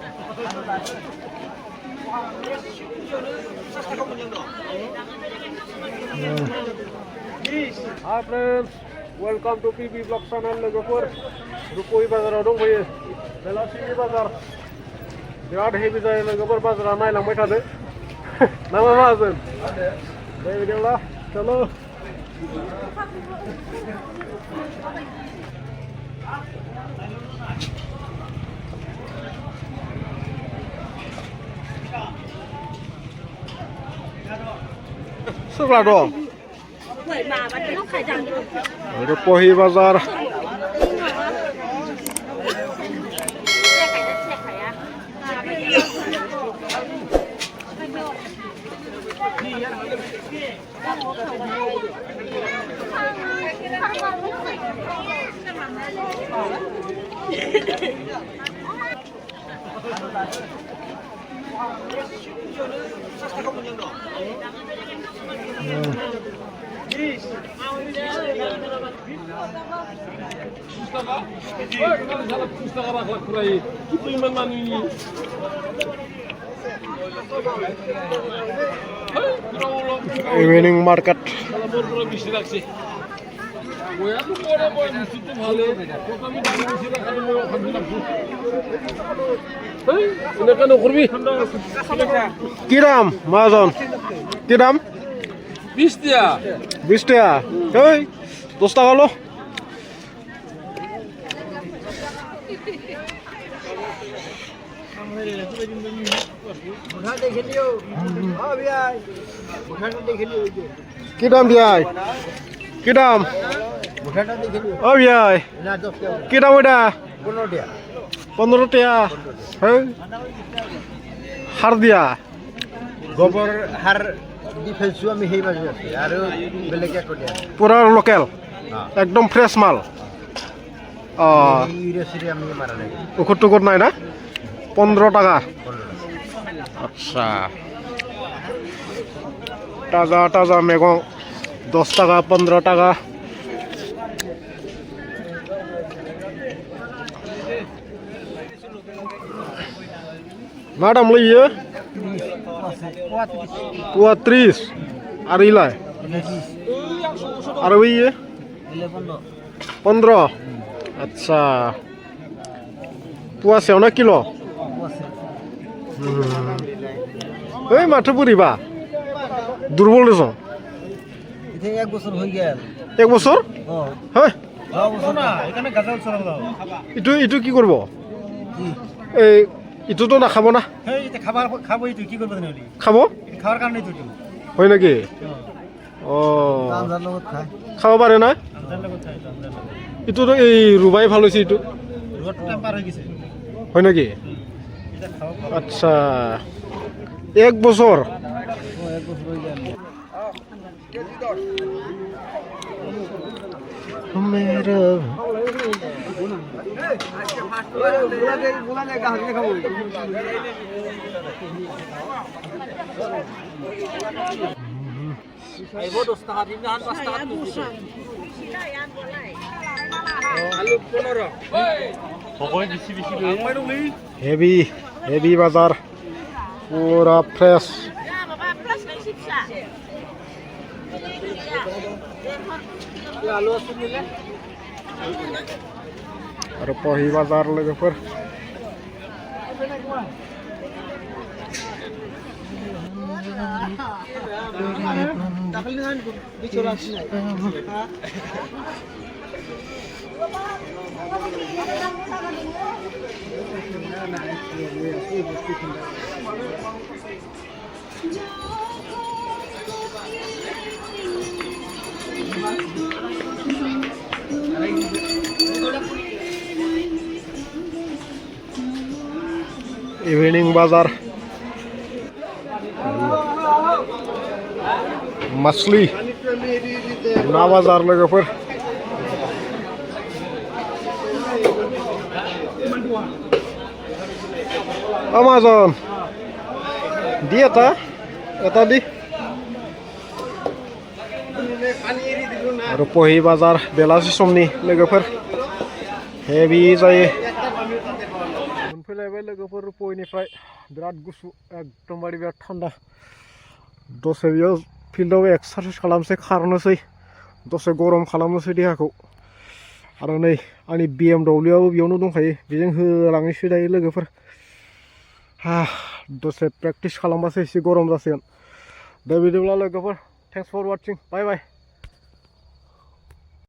Hi friends, welcome to PB Vlog Channel Logopur. Rupoi Bazar dong boy. Belasi Bazar. Biar heavy jaya Logopur Bazar ramai lang baik ada. Nama Mazun. Baik video lah. Chalo. Sebelah dong. Rupoi Bazar. Evening market. কিরাম মাজন কিরাম 20 টাকা 20 টাকা ওই 10 টাকা হলো কি দাম ভাই কি দাম ও ভাই কি দাম এটা 15 টাকা হ্যাঁ হার দিয়া গোবর হার ডিফেন্সও আমি সেই বাজু আছে আর বেলেগ এক দিয়া পুরা লোকাল একদম ফ্রেশ মাল ইউরিয়াসিরি আমি মারা নাই উকুর টুকুর নাই না 15 টাকা আচ্ছা তাজা তাজা মেগং 10 টাকা 15 টাকা Madam liya 32 আর ইলাই আর ওই 15 আচ্ছা পুয়াছে না কিলো এই মাঠে পুরিবা দুর্বল রেছ এক বছর হয়ে গেল এক বছর হ্যাঁ ইটো ইটো কি করব এই ইটোতো নাখাব না খাবো কি করবো খাব খাওয়ার কারণে হয় নাকি ও খাব পাৰে না ইটো তো এই রুবাই ভাল হয়েছে ইটো হয় নাকি আচ্ছা এক বছর হেভি হেভি বাজার পুরা ফ্রেশ আর পহি বাজার লগেফোর ইভিনিং বাজার मछली ना बाजार लगे फिर Amazon dia ta tadi और पोही बाजार बेलासी समनि लोगोफोर हेभि जायो मोनफैलायबाय लोगोफोर रुप'निफ्राय बिराद गुसु एकदमबारे बिराद थान्दा दसे बेयाव फिल्डआव एक्सारसाइज खालामनोसै खारनोसै दसे गरम खालामनोसै देहाखौ आरो नै आंनि BMW आबो बेयावनो दंखायो बेजों होलांनोसै दायो लोगोफोर दसे प्रेक्टिस खालामबासो एसे गरम जासिगोन दा बिदिब्ला लोगोफोर थेंक्स फर वाचिं बाय बाय